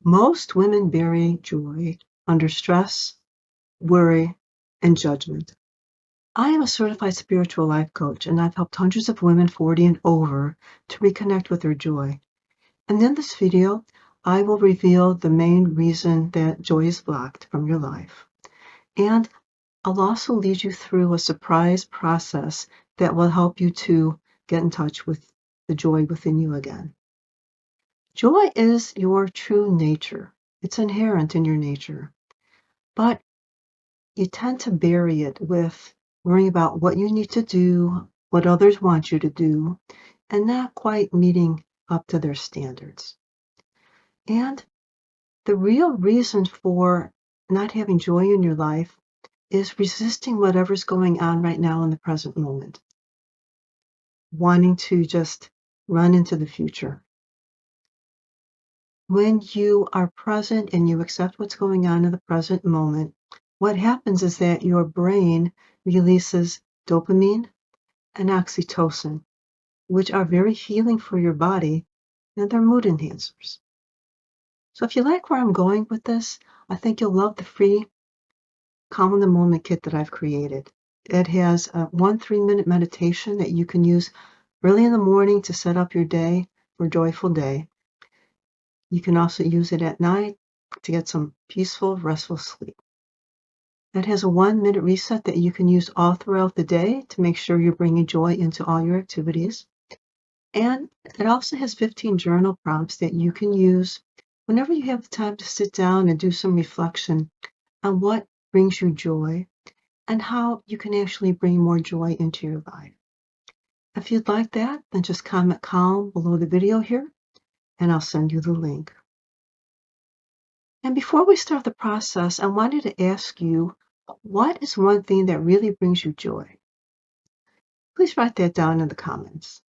Most women bury joy under stress, worry, and judgment. I am a certified spiritual life coach, and I've helped hundreds of women 40 and over to reconnect with their joy. And in this video, I will reveal the main reason that joy is blocked from your life. And I'll also lead you through a surprise process that will help you to get in touch with the joy within you again. Joy is your true nature. It's inherent in your nature. But you tend to bury it with worrying about what you need to do, what others want you to do, and not quite meeting up to their standards. And the real reason for not having joy in your life is resisting whatever's going on right now in the present moment, wanting to just run into the future. When you are present and you accept what's going on in the present moment, what happens is that your brain releases dopamine and oxytocin, which are very healing for your body, and they're mood enhancers. So if you like where I'm going with this, I think you'll love the free Calm in the Moment kit that I've created. It has a 3-minute meditation that you can use early in the morning to set up your day for a joyful day. You can also use it at night to get some peaceful, restful sleep. It has a 1-minute reset that you can use all throughout the day to make sure you're bringing joy into all your activities. And it also has 15 journal prompts that you can use whenever you have the time to sit down and do some reflection on what brings you joy and how you can actually bring more joy into your life. If you'd like that, then just comment calm below the video here, and I'll send you the link. And before we start the process, I wanted to ask you, what is one thing that really brings you joy? Please write that down in the comments.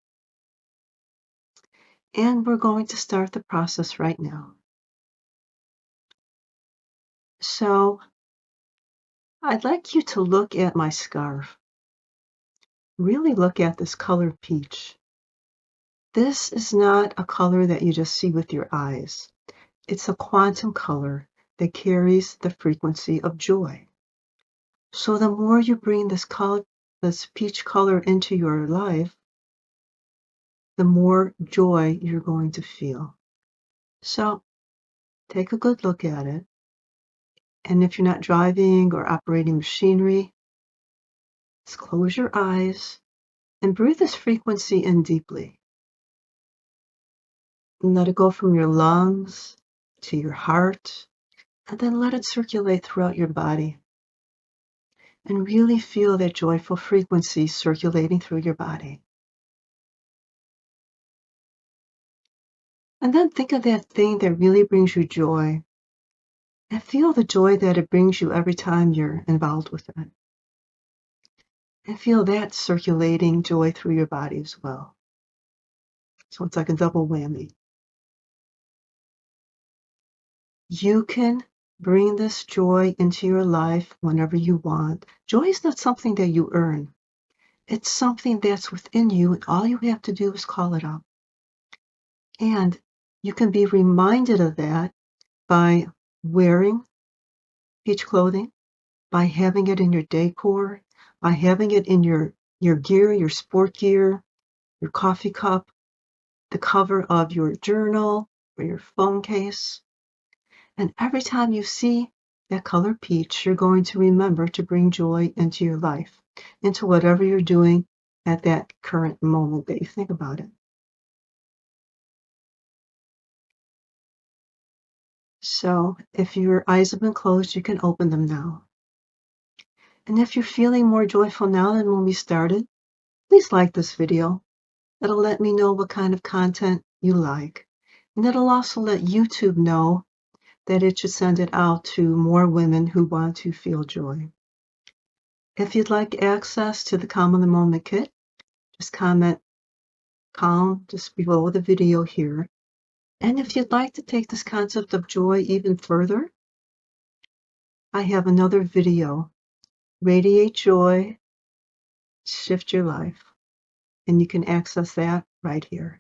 And we're going to start the process right now. So I'd like you to look at my scarf. Really look at this color peach. This is not a color that you just see with your eyes. It's a quantum color that carries the frequency of joy. So the more you bring this peach color into your life, the more joy you're going to feel. So take a good look at it. And if you're not driving or operating machinery, just close your eyes and breathe this frequency in deeply. And let it go from your lungs to your heart, and then let it circulate throughout your body. And really feel that joyful frequency circulating through your body. And then think of that thing that really brings you joy. And feel the joy that it brings you every time you're involved with it. And feel that circulating joy through your body as well. So it's like a double whammy. You can bring this joy into your life whenever you want. Joy is not something that you earn. It's something that's within you, and all you have to do is call it up. And you can be reminded of that by wearing peach clothing, by having it in your decor, by having it in your gear, your sport gear, your coffee cup, the cover of your journal or your phone case. And every time you see that color peach, you're going to remember to bring joy into your life, into whatever you're doing at that current moment that you think about it. So if your eyes have been closed, you can open them now. And if you're feeling more joyful now than when we started, please like this video. It'll let me know what kind of content you like. And it'll also let YouTube know that it should send it out to more women who want to feel joy. If you'd like access to the Calm in the Moment kit, just comment calm just below the video here. And if you'd like to take this concept of joy even further, I have another video, Radiate Joy, Shift Your Life. And you can access that right here.